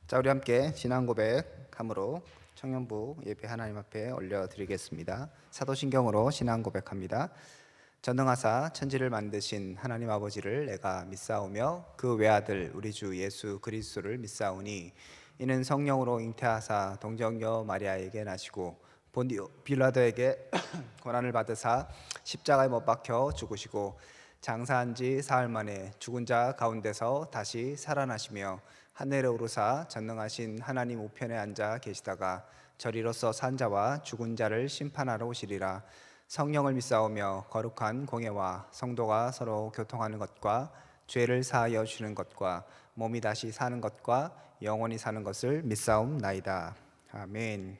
자, 우리 함께 신앙 고백함으로 청년부 예배 하나님 앞에 올려드리겠습니다. 사도신경으로 신앙 고백합니다. 전능하사 천지를 만드신 하나님 아버지를 내가 믿사오며 그 외아들 우리 주 예수 그리스도를 믿사오니 이는 성령으로 잉태하사 동정녀 마리아에게 나시고 본디오 빌라도에게 고난을 받으사 십자가에 못 박혀 죽으시고 장사한 지 사흘 만에 죽은 자 가운데서 다시 살아나시며 하늘에 오르사 전능하신 하나님 우편에 앉아 계시다가 저리로서 산 자와 죽은 자를 심판하러 오시리라. 성령을 믿사오며 거룩한 공예와 성도가 서로 교통하는 것과 죄를 사하여 주는 것과 몸이 다시 사는 것과 영원히 사는 것을 믿사옵나이다. 아멘.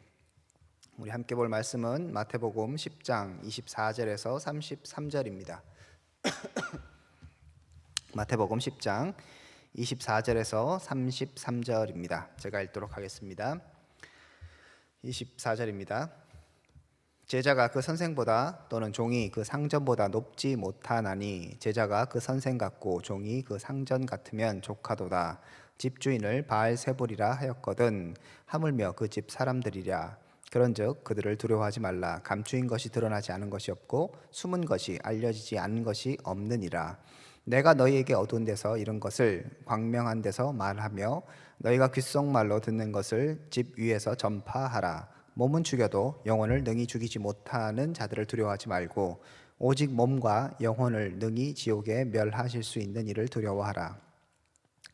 우리 함께 볼 말씀은 마태복음 10장 24절에서 33절입니다. 마태복음 10장 24절에서 33절입니다. 제가 읽도록 하겠습니다. 24절입니다. 제자가 그 선생보다 또는 종이 그 상전보다 높지 못하나니 제자가 그 선생 같고 종이 그 상전 같으면 족하도다. 집주인을 바알세불이라 하였거든 하물며 그 집 사람들이랴. 그런즉 그들을 두려워하지 말라. 감추인 것이 드러나지 않은 것이 없고 숨은 것이 알려지지 않은 것이 없느니라. 내가 너희에게 어두운 데서 이런 것을 광명한 데서 말하며 너희가 귓속말로 듣는 것을 집 위에서 전파하라. 몸은 죽여도 영혼을 능히 죽이지 못하는 자들을 두려워하지 말고 오직 몸과 영혼을 능히 지옥에 멸하실 수 있는 이를 두려워하라.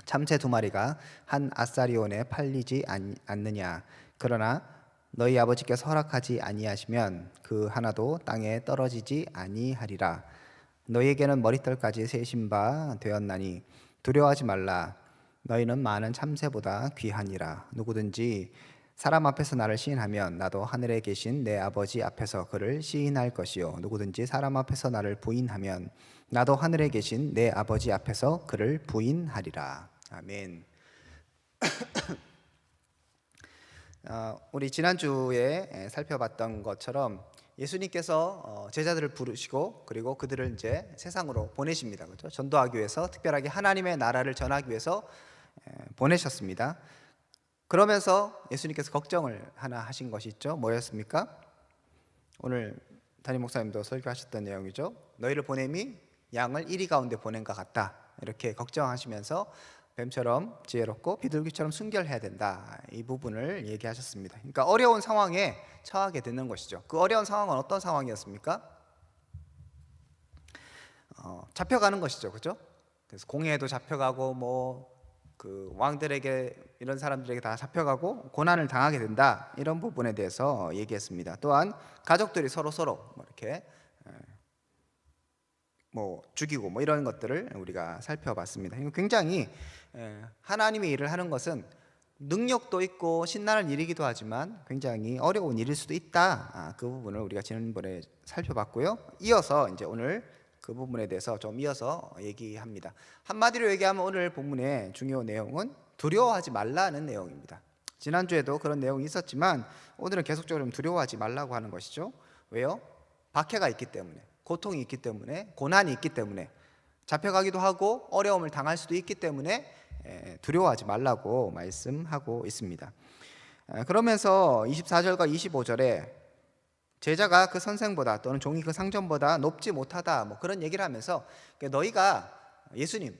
참새 2마리가 한 아사리온에 팔리지 않느냐. 그러나 너희 아버지께서 허락하지 아니하시면 그 하나도 땅에 떨어지지 아니하리라. 너희에게는 머리털까지 세신 바 되었나니 두려워하지 말라. 너희는 많은 참새보다 귀하니라. 누구든지 사람 앞에서 나를 시인하면 나도 하늘에 계신 내 아버지 앞에서 그를 시인할 것이요 누구든지 사람 앞에서 나를 부인하면 나도 하늘에 계신 내 아버지 앞에서 그를 부인하리라. 아멘. 우리 지난주에 살펴봤던 것처럼 예수님께서 제자들을 부르시고 그리고 그들을 이제 세상으로 보내십니다. 그렇죠? 전도하기 위해서 특별하게 하나님의 나라를 전하기 위해서 보내셨습니다. 그러면서 예수님께서 걱정을 하나 하신 것이 있죠. 뭐였습니까? 오늘 담임 목사님도 설교하셨던 내용이죠. 너희를 보냄이 양을 이리 가운데 보낸 것 같다. 이렇게 걱정하시면서 뱀처럼 지혜롭고 비둘기처럼 순결해야 된다. 이 부분을 얘기하셨습니다. 그러니까 어려운 상황에 처하게 되는 것이죠. 그 어려운 상황은 어떤 상황이었습니까? 잡혀가는 것이죠, 그렇죠? 그래서 공회에도 잡혀가고 그 왕들에게 이런 사람들에게 다 잡혀가고 고난을 당하게 된다. 이런 부분에 대해서 얘기했습니다. 또한 가족들이 서로 이렇게 죽이고 이런 것들을 우리가 살펴봤습니다. 굉장히 하나님의 일을 하는 것은 능력도 있고 신나는 일이기도 하지만 굉장히 어려운 일일 수도 있다. 그 부분을 우리가 지난번에 살펴봤고요. 이어서 이제 오늘 그 부분에 대해서 좀 이어서 얘기합니다. 한마디로 얘기하면 오늘 본문의 중요 내용은 두려워하지 말라는 내용입니다. 지난주에도 그런 내용이 있었지만 오늘은 계속적으로 두려워하지 말라고 하는 것이죠. 왜요? 박해가 있기 때문에, 고통이 있기 때문에, 고난이 있기 때문에, 잡혀가기도 하고 어려움을 당할 수도 있기 때문에 두려워하지 말라고 말씀하고 있습니다. 그러면서 24절과 25절에 제자가 그 선생보다 또는 종이 그 상전보다 높지 못하다 그런 얘기를 하면서 너희가 예수님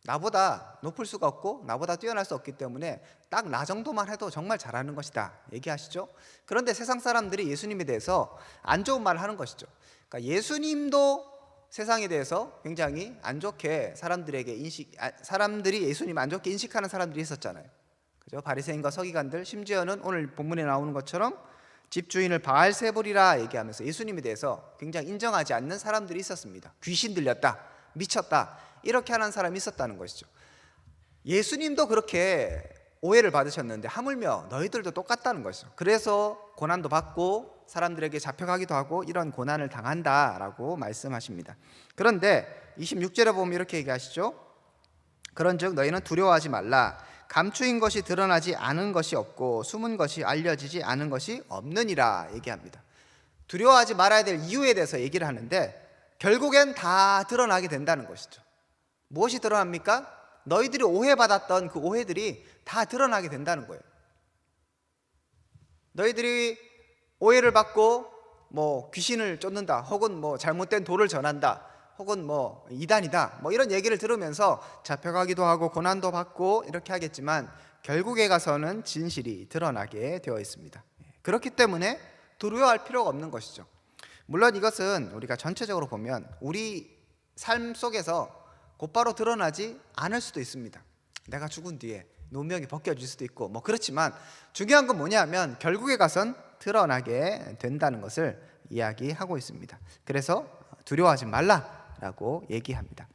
나보다 높을 수가 없고 나보다 뛰어날 수 없기 때문에 딱 나 정도만 해도 정말 잘하는 것이다 얘기하시죠. 그런데 세상 사람들이 예수님에 대해서 안 좋은 말을 하는 것이죠. 그러니까 예수님도 세상에 대해서 굉장히 안 좋게 사람들이 예수님 안 좋게 인식하는 사람들이 있었잖아요. 그죠? 바리새인과 서기관들, 심지어는 오늘 본문에 나오는 것처럼 집주인을 바알세불이라 얘기하면서 예수님에 대해서 굉장히 인정하지 않는 사람들이 있었습니다. 귀신 들렸다, 미쳤다 이렇게 하는 사람이 있었다는 것이죠. 예수님도 그렇게 오해를 받으셨는데 하물며 너희들도 똑같다는 것이죠. 그래서 고난도 받고 사람들에게 잡혀가기도 하고 이런 고난을 당한다라고 말씀하십니다. 그런데 26절에 보면 이렇게 얘기하시죠. 그런즉 너희는 두려워하지 말라. 감추인 것이 드러나지 않은 것이 없고 숨은 것이 알려지지 않은 것이 없느니라 얘기합니다. 두려워하지 말아야 될 이유에 대해서 얘기를 하는데 결국엔 다 드러나게 된다는 것이죠. 무엇이 드러납니까? 너희들이 오해받았던 그 오해들이 다 드러나게 된다는 거예요. 너희들이 오해를 받고 뭐 귀신을 쫓는다, 혹은 뭐 잘못된 도를 전한다, 혹은 뭐 이단이다, 뭐 이런 얘기를 들으면서 잡혀가기도 하고 고난도 받고 이렇게 하겠지만 결국에 가서는 진실이 드러나게 되어 있습니다. 그렇기 때문에 두려워할 필요가 없는 것이죠. 물론 이것은 우리가 전체적으로 보면 우리 삶 속에서 곧바로 드러나지 않을 수도 있습니다. 내가 죽은 뒤에 누명이 벗겨질 수도 있고 뭐 그렇지만 중요한 건 뭐냐면 결국에 가선 드러나게 된다는 것을 이야기하고 있습니다. 그래서 두려워하지 말라라고 얘기합니다.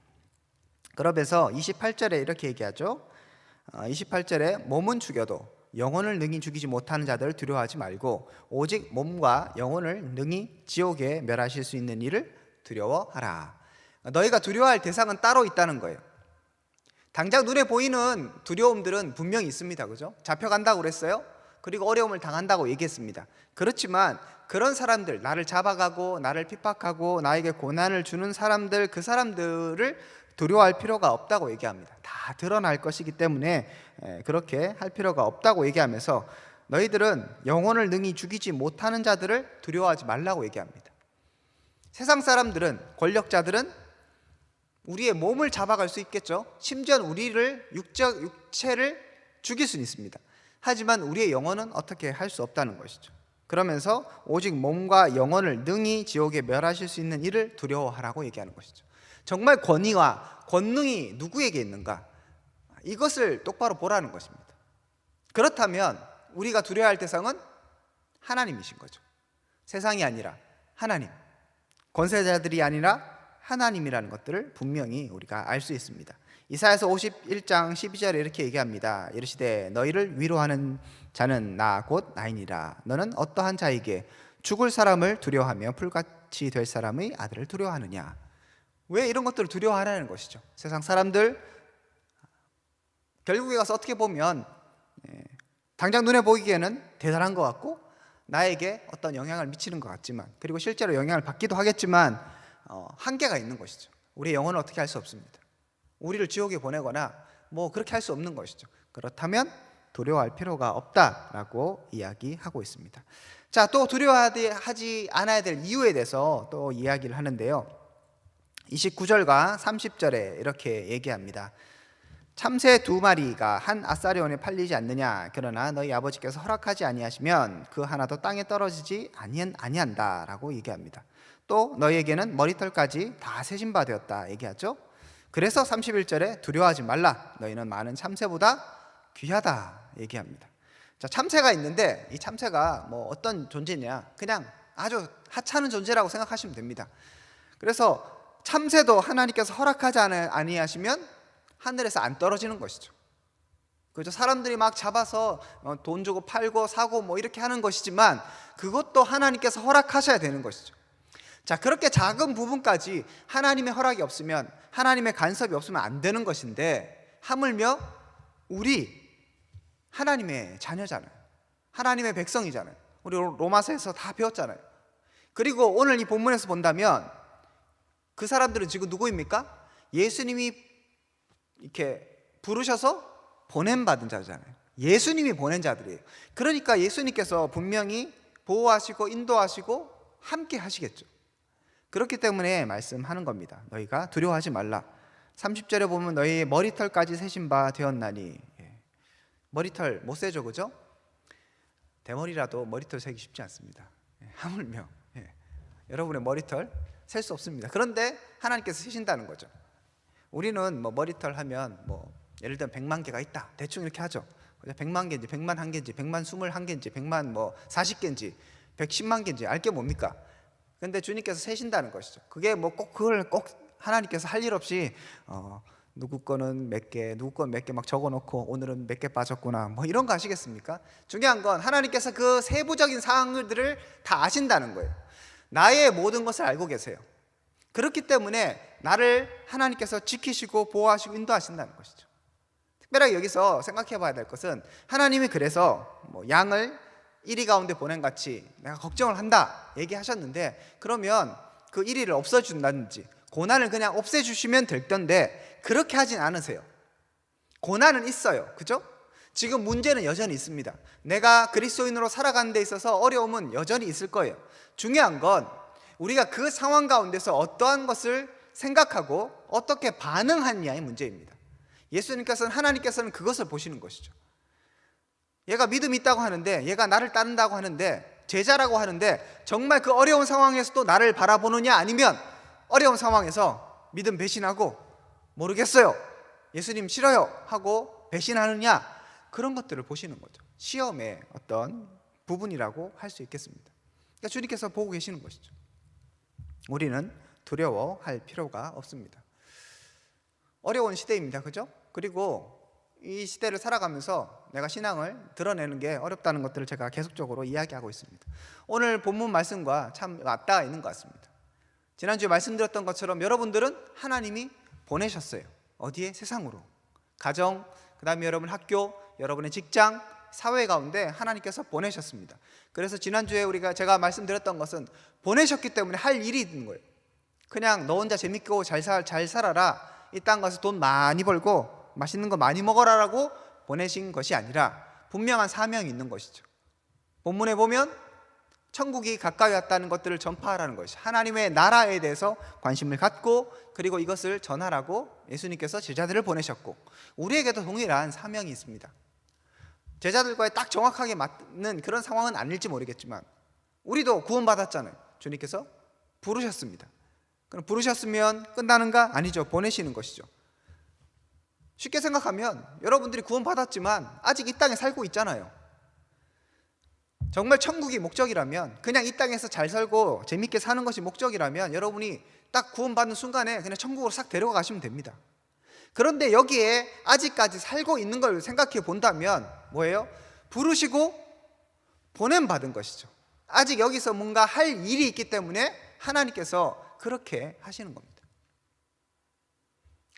그러면서 28절에 이렇게 얘기하죠. 28절에 몸은 죽여도 영혼을 능히 죽이지 못하는 자들을 두려워하지 말고 오직 몸과 영혼을 능히 지옥에 멸하실 수 있는 이를 두려워하라. 너희가 두려워할 대상은 따로 있다는 거예요. 당장 눈에 보이는 두려움들은 분명히 있습니다. 그죠? 잡혀간다고 그랬어요. 그리고 어려움을 당한다고 얘기했습니다. 그렇지만 그런 사람들, 나를 잡아가고 나를 핍박하고 나에게 고난을 주는 사람들, 그 사람들을 두려워할 필요가 없다고 얘기합니다. 다 드러날 것이기 때문에 그렇게 할 필요가 없다고 얘기하면서 너희들은 영혼을 능히 죽이지 못하는 자들을 두려워하지 말라고 얘기합니다. 세상 사람들은, 권력자들은 우리의 몸을 잡아갈 수 있겠죠. 심지어 우리를 육체를 죽일 수는 있습니다. 하지만 우리의 영혼은 어떻게 할 수 없다는 것이죠. 그러면서 오직 몸과 영혼을 능히 지옥에 멸하실 수 있는 이를 두려워하라고 얘기하는 것이죠. 정말 권위와 권능이 누구에게 있는가? 이것을 똑바로 보라는 것입니다. 그렇다면 우리가 두려워할 대상은 하나님이신 거죠. 세상이 아니라 하나님, 권세자들이 아니라 하나님이라는 것들을 분명히 우리가 알 수 있습니다. 이사야서 51장 12절에 이렇게 얘기합니다. 이르시되 너희를 위로하는 자는 나 곧 나이니라. 너는 어떠한 자에게 죽을 사람을 두려워하며 풀같이 될 사람의 아들을 두려워하느냐. 왜 이런 것들을 두려워하라는 것이죠. 세상 사람들 결국에 가서 어떻게 보면 당장 눈에 보이기에는 대단한 것 같고 나에게 어떤 영향을 미치는 것 같지만, 그리고 실제로 영향을 받기도 하겠지만 한계가 있는 것이죠. 우리의 영혼은 어떻게 할 수 없습니다. 우리를 지옥에 보내거나 뭐 그렇게 할 수 없는 것이죠. 그렇다면 두려워할 필요가 없다라고 이야기하고 있습니다. 자, 또 두려워하지 않아야 될 이유에 대해서 또 이야기를 하는데요. 29절과 30절에 이렇게 얘기합니다. 참새 2마리가 한 아사리온에 팔리지 않느냐. 그러나 너희 아버지께서 허락하지 아니하시면 그 하나도 땅에 떨어지지 아니한다라고 얘기합니다. 또 너희에게는 머리털까지 다 세신 바 되었다 얘기하죠. 그래서 31절에 두려워하지 말라. 너희는 많은 참새보다 귀하다 얘기합니다. 자, 참새가 있는데 이 참새가 뭐 어떤 존재냐? 그냥 아주 하찮은 존재라고 생각하시면 됩니다. 그래서 참새도 하나님께서 허락하지 아니하시면 하늘에서 안 떨어지는 것이죠. 그죠? 사람들이 막 잡아서 돈 주고 팔고 사고 뭐 이렇게 하는 것이지만 그것도 하나님께서 허락하셔야 되는 것이죠. 자, 그렇게 작은 부분까지 하나님의 허락이 없으면, 하나님의 간섭이 없으면 안 되는 것인데, 하물며 우리 하나님의 자녀잖아요. 하나님의 백성이잖아요. 우리 로마서에서 다 배웠잖아요. 그리고 오늘 이 본문에서 본다면 그 사람들은 지금 누구입니까? 예수님이 이렇게 부르셔서 보냄받은 자잖아요. 예수님이 보낸 자들이에요. 그러니까 예수님께서 분명히 보호하시고 인도하시고 함께 하시겠죠. 그렇기 때문에 말씀하는 겁니다. 너희가 두려워하지 말라. 30절에 보면 너희의 머리털까지 세신 바 되었나니. 머리털 못 세죠, 그죠? 대머리라도 머리털 세기 쉽지 않습니다. 하물며 여러분의 머리털 셀 수 없습니다. 그런데 하나님께서 세신다는 거죠. 우리는 뭐 머리털 하면 뭐 예를 들면 100만 개가 있다 대충 이렇게 하죠. 100만 개인지 100만 1개인지 100만 21개인지 100만 뭐 40개인지 110만 개인지 알게 뭡니까? 근데 주님께서 세신다는 것이죠. 그게 뭐 꼭 그걸 꼭 하나님께서 할 일 없이 누구 거는 몇 개, 누구 건 몇 개 막 적어놓고 오늘은 몇 개 빠졌구나 뭐 이런 거 아시겠습니까? 중요한 건 하나님께서 그 세부적인 사항들을 다 아신다는 거예요. 나의 모든 것을 알고 계세요. 그렇기 때문에 나를 하나님께서 지키시고 보호하시고 인도하신다는 것이죠. 특별하게 여기서 생각해 봐야 될 것은 하나님이 그래서 뭐 양을 이리 가운데 보낸 같이 내가 걱정을 한다 얘기하셨는데, 그러면 그 이리를 없애준다든지 고난을 그냥 없애주시면 될 텐데 그렇게 하진 않으세요. 고난은 있어요. 그죠? 지금 문제는 여전히 있습니다. 내가 그리스도인으로 살아가는 데 있어서 어려움은 여전히 있을 거예요. 중요한 건 우리가 그 상황 가운데서 어떠한 것을 생각하고 어떻게 반응하느냐의 문제입니다. 예수님께서는, 하나님께서는 그것을 보시는 것이죠. 얘가 믿음이 있다고 하는데, 얘가 나를 따른다고 하는데, 제자라고 하는데 정말 그 어려운 상황에서도 나를 바라보느냐, 아니면 어려운 상황에서 믿음 배신하고 모르겠어요, 예수님 싫어요 하고 배신하느냐, 그런 것들을 보시는 거죠. 시험의 어떤 부분이라고 할 수 있겠습니다. 그러니까 주님께서 보고 계시는 것이죠. 우리는 두려워할 필요가 없습니다. 어려운 시대입니다. 그죠? 그리고 이 시대를 살아가면서 내가 신앙을 드러내는 게 어렵다는 것들을 제가 계속적으로 이야기하고 있습니다. 오늘 본문 말씀과 참 맞닿아 있는 것 같습니다. 지난주에 말씀드렸던 것처럼 여러분들은 하나님이 보내셨어요. 어디에? 세상으로. 가정, 그 다음에 여러분 학교, 여러분의 직장, 사회 가운데 하나님께서 보내셨습니다. 그래서 지난주에 제가 말씀드렸던 것은 보내셨기 때문에 할 일이 있는 거예요. 그냥 너 혼자 재밌고 잘 살아라, 이 땅 가서 돈 많이 벌고 맛있는 거 많이 먹어라라고 보내신 것이 아니라 분명한 사명이 있는 것이죠. 본문에 보면 천국이 가까이 왔다는 것들을 전파하라는 것이, 하나님의 나라에 대해서 관심을 갖고 그리고 이것을 전하라고 예수님께서 제자들을 보내셨고, 우리에게도 동일한 사명이 있습니다. 제자들과의 딱 정확하게 맞는 그런 상황은 아닐지 모르겠지만 우리도 구원받았잖아요. 주님께서 부르셨습니다. 그럼 부르셨으면 끝나는가? 아니죠. 보내시는 것이죠. 쉽게 생각하면 여러분들이 구원받았지만 아직 이 땅에 살고 있잖아요. 정말 천국이 목적이라면, 그냥 이 땅에서 잘 살고 재밌게 사는 것이 목적이라면 여러분이 딱 구원받는 순간에 그냥 천국으로 싹 데려가 가시면 됩니다. 그런데 여기에 아직까지 살고 있는 걸 생각해 본다면 뭐예요? 부르시고 보냄받은 것이죠. 아직 여기서 뭔가 할 일이 있기 때문에 하나님께서 그렇게 하시는 겁니다.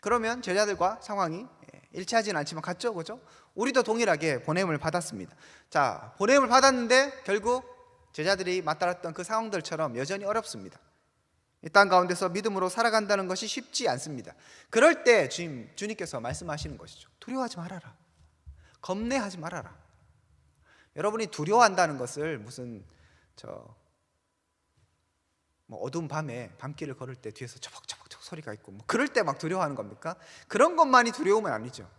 그러면 제자들과 상황이 일치하지는 않지만 같죠, 그죠? 우리도 동일하게 보냄을 받았습니다. 자, 보냄을 받았는데 결국 제자들이 맞닥뜨렸던 그 상황들처럼 여전히 어렵습니다. 이 땅 가운데서 믿음으로 살아간다는 것이 쉽지 않습니다. 그럴 때 주님께서 말씀하시는 것이죠. 두려워하지 말아라. 겁내하지 말아라. 여러분이 두려워한다는 것을 무슨 어두운 밤에 밤길을 걸을 때 뒤에서 처벅처벅 소리가 있고 그럴 때 막 두려워하는 겁니까? 그런 것만이 두려움은 아니죠.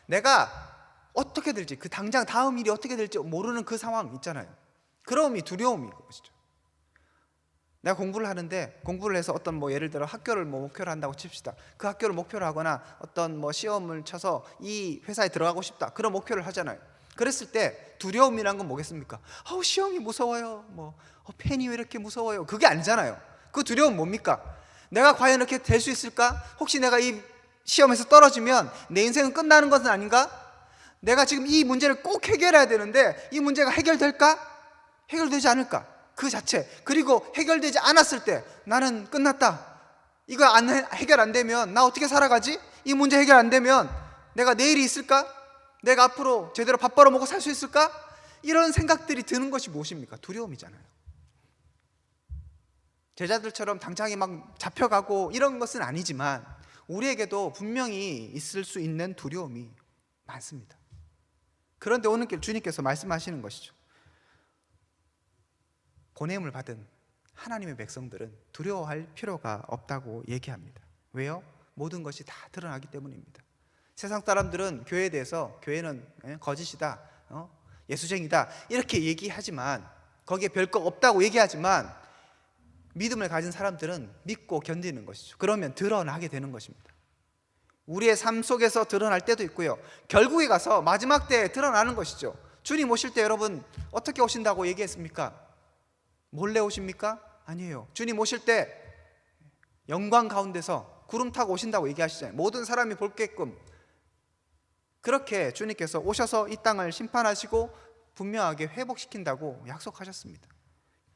내가 어떻게 될지, 그 당장 다음 일이 어떻게 될지 모르는 그 상황 있잖아요. 그럼이 두려움인 것이죠. 내가 공부를 하는데, 공부를 해서 어떤 예를 들어 학교를 목표로 한다고 칩시다. 그 학교를 목표로 하거나 어떤 시험을 쳐서 이 회사에 들어가고 싶다, 그런 목표를 하잖아요. 그랬을 때 두려움이란 건 뭐겠습니까? 시험이 무서워요, 펜이 왜 이렇게 무서워요, 그게 아니잖아요. 그 두려움은 뭡니까? 내가 과연 이렇게 될 수 있을까? 혹시 내가 이 시험에서 떨어지면 내 인생은 끝나는 것은 아닌가? 내가 지금 이 문제를 꼭 해결해야 되는데 이 문제가 해결될까? 해결되지 않을까? 그 자체. 그리고 해결되지 않았을 때 나는 끝났다, 이거 해결 안 되면 나 어떻게 살아가지? 이 문제 해결 안 되면 내가 내일이 있을까? 내가 앞으로 제대로 밥 벌어먹고 살 수 있을까? 이런 생각들이 드는 것이 무엇입니까? 두려움이잖아요. 제자들처럼 당장에 막 잡혀가고 이런 것은 아니지만 우리에게도 분명히 있을 수 있는 두려움이 많습니다. 그런데 오늘 주님께서 말씀하시는 것이죠. 보냄을 받은 하나님의 백성들은 두려워할 필요가 없다고 얘기합니다. 왜요? 모든 것이 다 드러나기 때문입니다. 세상 사람들은 교회에 대해서 교회는 거짓이다, 예수쟁이다 이렇게 얘기하지만, 거기에 별거 없다고 얘기하지만 믿음을 가진 사람들은 믿고 견디는 것이죠. 그러면 드러나게 되는 것입니다. 우리의 삶 속에서 드러날 때도 있고요, 결국에 가서 마지막 때에 드러나는 것이죠. 주님 오실 때 여러분 어떻게 오신다고 얘기했습니까? 몰래 오십니까? 아니에요. 주님 오실 때 영광 가운데서 구름 타고 오신다고 얘기하시잖아요. 모든 사람이 볼게끔 그렇게 주님께서 오셔서 이 땅을 심판하시고 분명하게 회복시킨다고 약속하셨습니다.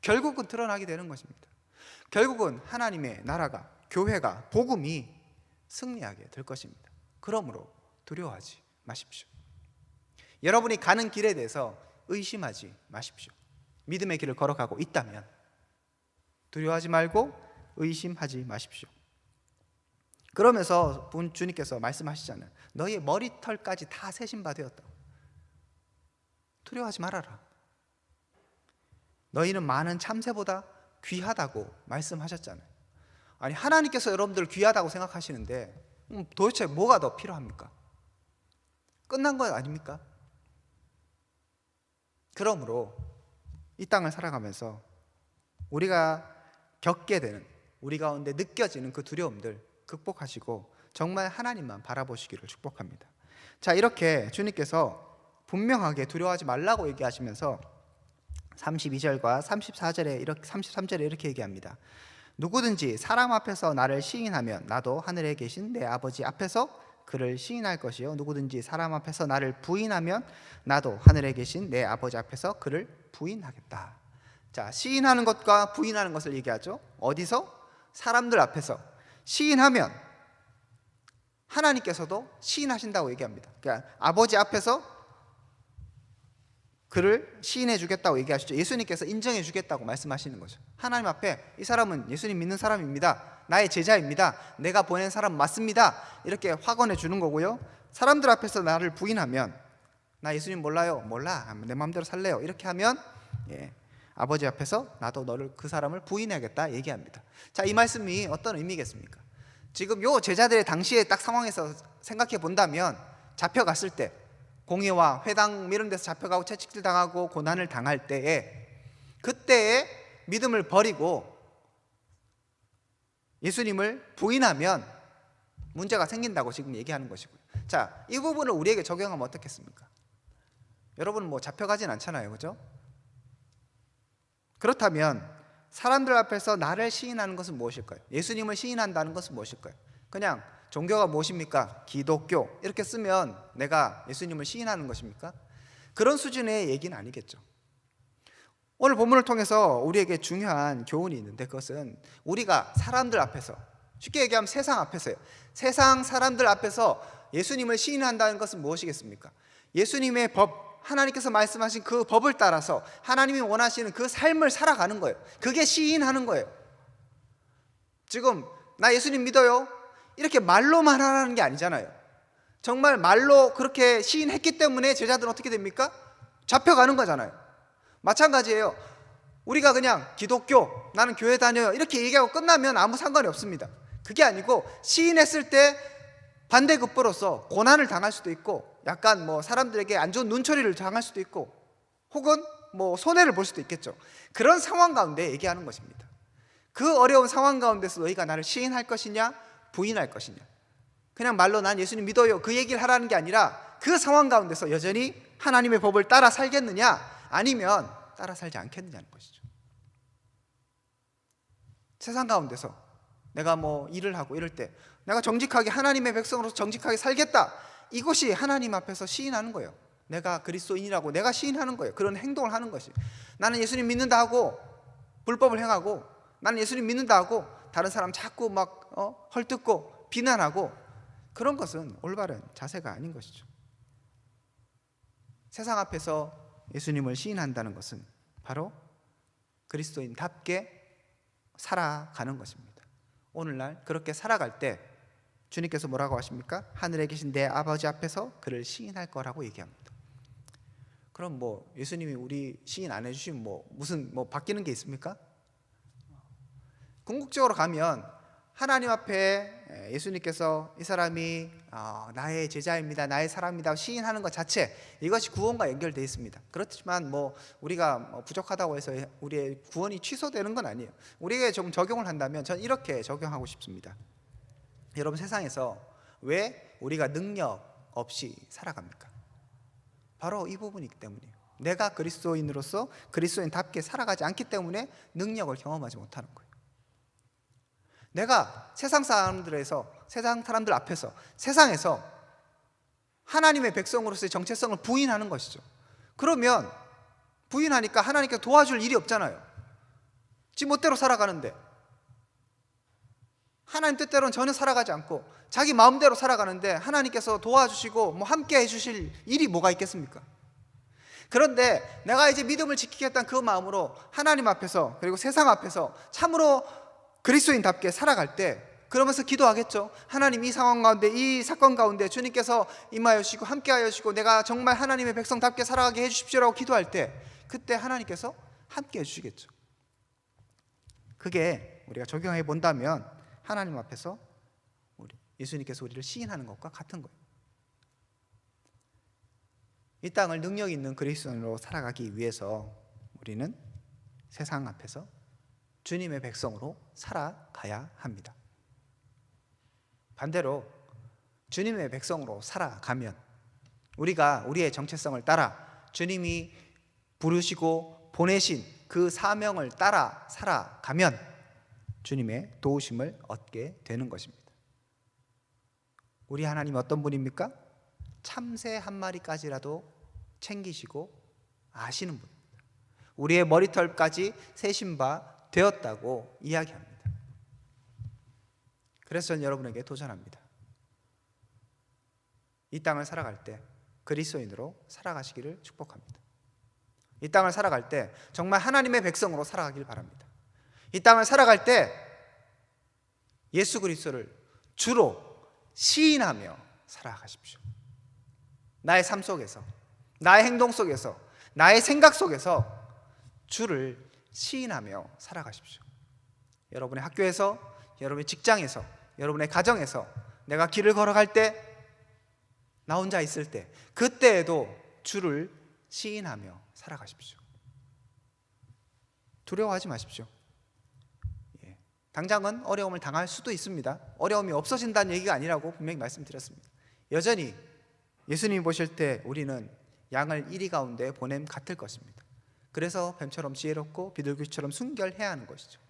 결국은 드러나게 되는 것입니다. 결국은 하나님의 나라가, 교회가, 복음이 승리하게 될 것입니다. 그러므로 두려워하지 마십시오. 여러분이 가는 길에 대해서 의심하지 마십시오. 믿음의 길을 걸어가고 있다면 두려워하지 말고 의심하지 마십시오. 그러면서 주님께서 말씀하시잖아요. 너희의 머리털까지 다 세신 바 되었다. 두려워하지 말아라. 너희는 많은 참새보다 귀하다고 말씀하셨잖아요. 아니, 하나님께서 여러분들 귀하다고 생각하시는데 도대체 뭐가 더 필요합니까? 끝난 것 아닙니까? 그러므로 이 땅을 살아가면서 우리가 겪게 되는, 우리 가운데 느껴지는 그 두려움들 극복하시고 정말 하나님만 바라보시기를 축복합니다. 자, 이렇게 주님께서 분명하게 두려워하지 말라고 얘기하시면서 32절과 33절에 이렇게 얘기합니다. 누구든지 사람 앞에서 나를 시인하면 나도 하늘에 계신 내 아버지 앞에서 그를 시인할 것이요, 누구든지 사람 앞에서 나를 부인하면 나도 하늘에 계신 내 아버지 앞에서 그를 부인하겠다. 자, 시인하는 것과 부인하는 것을 얘기하죠. 어디서? 사람들 앞에서. 시인하면 하나님께서도 시인하신다고 얘기합니다. 그러니까 아버지 앞에서 그를 시인해 주겠다고 얘기하시죠. 예수님께서 인정해 주겠다고 말씀하시는 거죠. 하나님 앞에 이 사람은 예수님 믿는 사람입니다, 나의 제자입니다, 내가 보낸 사람 맞습니다, 이렇게 확언해 주는 거고요. 사람들 앞에서 나를 부인하면, 나 예수님 몰라요, 몰라, 내 마음대로 살래요, 이렇게 하면 아버지 앞에서 나도 너를, 그 사람을 부인하겠다 얘기합니다. 자, 이 말씀이 어떤 의미겠습니까? 지금 요 제자들의 당시의 딱 상황에서 생각해 본다면, 잡혀갔을 때 공회와 회당 이런 데서 잡혀가고 채찍질 당하고 고난을 당할 때에, 그때의 믿음을 버리고 예수님을 부인하면 문제가 생긴다고 지금 얘기하는 것이고요. 자, 이 부분을 우리에게 적용하면 어떻겠습니까? 여러분 뭐 잡혀가진 않잖아요, 그죠? 그렇다면 사람들 앞에서 나를 시인하는 것은 무엇일까요? 예수님을 시인한다는 것은 무엇일까요? 그냥 종교가 무엇입니까? 기독교 이렇게 쓰면 내가 예수님을 시인하는 것입니까? 그런 수준의 얘기는 아니겠죠. 오늘 본문을 통해서 우리에게 중요한 교훈이 있는데, 그것은 우리가 사람들 앞에서, 쉽게 얘기하면 세상 앞에서요, 세상 사람들 앞에서 예수님을 시인한다는 것은 무엇이겠습니까? 예수님의 법, 하나님께서 말씀하신 그 법을 따라서 하나님이 원하시는 그 삶을 살아가는 거예요. 그게 시인하는 거예요. 지금 나 예수님 믿어요, 이렇게 말로만 하라는 게 아니잖아요. 정말 말로 그렇게 시인했기 때문에 제자들은 어떻게 됩니까? 잡혀가는 거잖아요. 마찬가지예요. 우리가 그냥 기독교, 나는 교회 다녀요, 이렇게 얘기하고 끝나면 아무 상관이 없습니다. 그게 아니고 시인했을 때 반대급부로서 고난을 당할 수도 있고, 약간 뭐 사람들에게 안 좋은 눈초리를 당할 수도 있고, 혹은 뭐 손해를 볼 수도 있겠죠. 그런 상황 가운데 얘기하는 것입니다. 그 어려운 상황 가운데서 너희가 나를 시인할 것이냐 부인할 것이냐, 그냥 말로 난 예수님 믿어요 그 얘기를 하라는 게 아니라, 그 상황 가운데서 여전히 하나님의 법을 따라 살겠느냐 아니면 따라 살지 않겠느냐는 것이죠. 세상 가운데서 내가 뭐 일을 하고 이럴 때 내가 정직하게 하나님의 백성으로서 정직하게 살겠다, 이것이 하나님 앞에서 시인하는 거예요. 내가 그리스도인이라고 내가 시인하는 거예요. 그런 행동을 하는 것이, 나는 예수님 믿는다 하고 불법을 행하고, 나는 예수님 믿는다 하고 다른 사람 자꾸 막 헐뜯고 비난하고, 그런 것은 올바른 자세가 아닌 것이죠. 세상 앞에서 예수님을 시인한다는 것은 바로 그리스도인답게 살아가는 것입니다. 오늘날 그렇게 살아갈 때 주님께서 뭐라고 하십니까? 하늘에 계신 내 아버지 앞에서 그를 시인할 거라고 얘기합니다. 그럼 뭐 예수님이 우리 시인 안 해주시면 무슨 바뀌는 게 있습니까? 궁극적으로 가면 하나님 앞에 예수님께서 이 사람이 나의 제자입니다, 나의 사람입니다 시인하는 것 자체, 이것이 구원과 연결되어 있습니다. 그렇지만 우리가 부족하다고 해서 우리의 구원이 취소되는 건 아니에요. 우리에게 좀 적용을 한다면 저는 이렇게 적용하고 싶습니다. 여러분, 세상에서 왜 우리가 능력 없이 살아갑니까? 바로 이 부분이기 때문이에요. 내가 그리스도인으로서 그리스도인답게 살아가지 않기 때문에 능력을 경험하지 못하는 거예요. 내가 세상 사람들 앞에서, 세상에서 하나님의 백성으로서의 정체성을 부인하는 것이죠. 그러면 부인하니까 하나님께서 도와줄 일이 없잖아요. 지 멋대로 살아가는데, 하나님 뜻대로는 전혀 살아가지 않고 자기 마음대로 살아가는데 하나님께서 도와주시고 함께 해주실 일이 뭐가 있겠습니까? 그런데 내가 이제 믿음을 지키겠다는 그 마음으로 하나님 앞에서, 그리고 세상 앞에서 참으로 그리스도인답게 살아갈 때 그러면서 기도하겠죠. 하나님, 이 상황 가운데, 이 사건 가운데 주님께서 임하여 주시고 함께하여 주시고 내가 정말 하나님의 백성답게 살아가게 해주십시오라고 기도할 때, 그때 하나님께서 함께해 주시겠죠. 그게 우리가 적용해 본다면 하나님 앞에서 예수님께서 우리를 시인하는 것과 같은 거예요. 이 땅을 능력 있는 그리스도인으로 살아가기 위해서 우리는 세상 앞에서 주님의 백성으로 살아가야 합니다. 반대로 주님의 백성으로 살아가면, 우리가 우리의 정체성을 따라 주님이 부르시고 보내신 그 사명을 따라 살아가면 주님의 도우심을 얻게 되는 것입니다. 우리 하나님이 어떤 분입니까? 참새 한 마리까지라도 챙기시고 아시는 분입니다. 우리의 머리털까지 세신 바 되었다고 이야기합니다. 그래서 저는 여러분에게 도전합니다. 이 땅을 살아갈 때 그리스도인으로 살아가시기를 축복합니다. 이 땅을 살아갈 때 정말 하나님의 백성으로 살아가길 바랍니다. 이 땅을 살아갈 때 예수 그리스도를 주로 시인하며 살아가십시오. 나의 삶 속에서, 나의 행동 속에서, 나의 생각 속에서 주를 시인하며 살아가십시오. 여러분의 학교에서, 여러분의 직장에서, 여러분의 가정에서, 내가 길을 걸어갈 때, 나 혼자 있을 때, 그때에도 주를 시인하며 살아가십시오. 두려워하지 마십시오. 당장은 어려움을 당할 수도 있습니다. 어려움이 없어진다는 얘기가 아니라고 분명히 말씀드렸습니다. 여전히 예수님이 보실 때 우리는 양을 이리 가운데 보냄 같을 것입니다. 그래서 뱀처럼 지혜롭고 비둘기처럼 순결해야 하는 것이죠.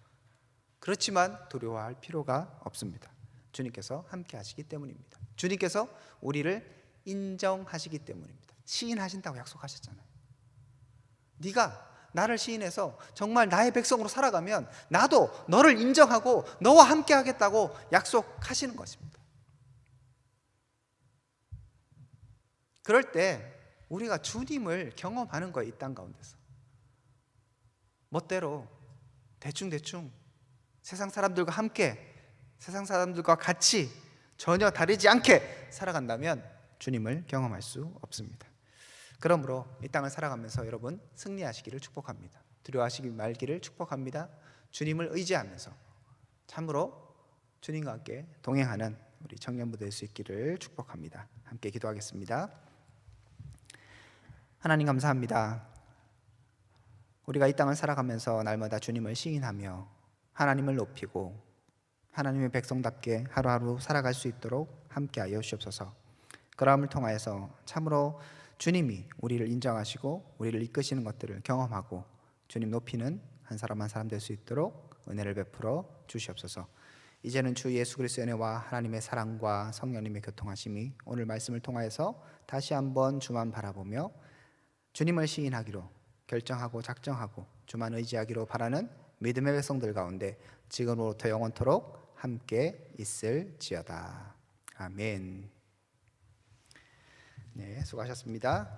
그렇지만 두려워할 필요가 없습니다. 주님께서 함께 하시기 때문입니다. 주님께서 우리를 인정하시기 때문입니다. 시인하신다고 약속하셨잖아요. 네가 나를 시인해서 정말 나의 백성으로 살아가면 나도 너를 인정하고 너와 함께 하겠다고 약속하시는 것입니다. 그럴 때 우리가 주님을 경험하는 거예요. 이 땅 가운데서 멋대로 대충 세상 사람들과 함께, 세상 사람들과 같이 전혀 다르지 않게 살아간다면 주님을 경험할 수 없습니다. 그러므로 이 땅을 살아가면서 여러분 승리하시기를 축복합니다. 두려워하시기 말기를 축복합니다. 주님을 의지하면서 참으로 주님과 함께 동행하는 우리 청년부 될 수 있기를 축복합니다. 함께 기도하겠습니다. 하나님 감사합니다. 우리가 이 땅을 살아가면서 날마다 주님을 시인하며 하나님을 높이고 하나님의 백성답게 하루하루 살아갈 수 있도록 함께하여 주옵소서. 그러함을 통하여서 참으로 주님이 우리를 인정하시고 우리를 이끄시는 것들을 경험하고 주님 높이는 한 사람 한 사람 될 수 있도록 은혜를 베풀어 주시옵소서. 이제는 주 예수 그리스도의 은혜와 하나님의 사랑과 성령님의 교통하심이 오늘 말씀을 통하여서 다시 한번 주만 바라보며 주님을 시인하기로 결정하고 작정하고 주만 의지하기로 바라는 믿음의 백성들 가운데 지금으로부터 영원토록 함께 있을지어다. 아멘. 네, 수고하셨습니다.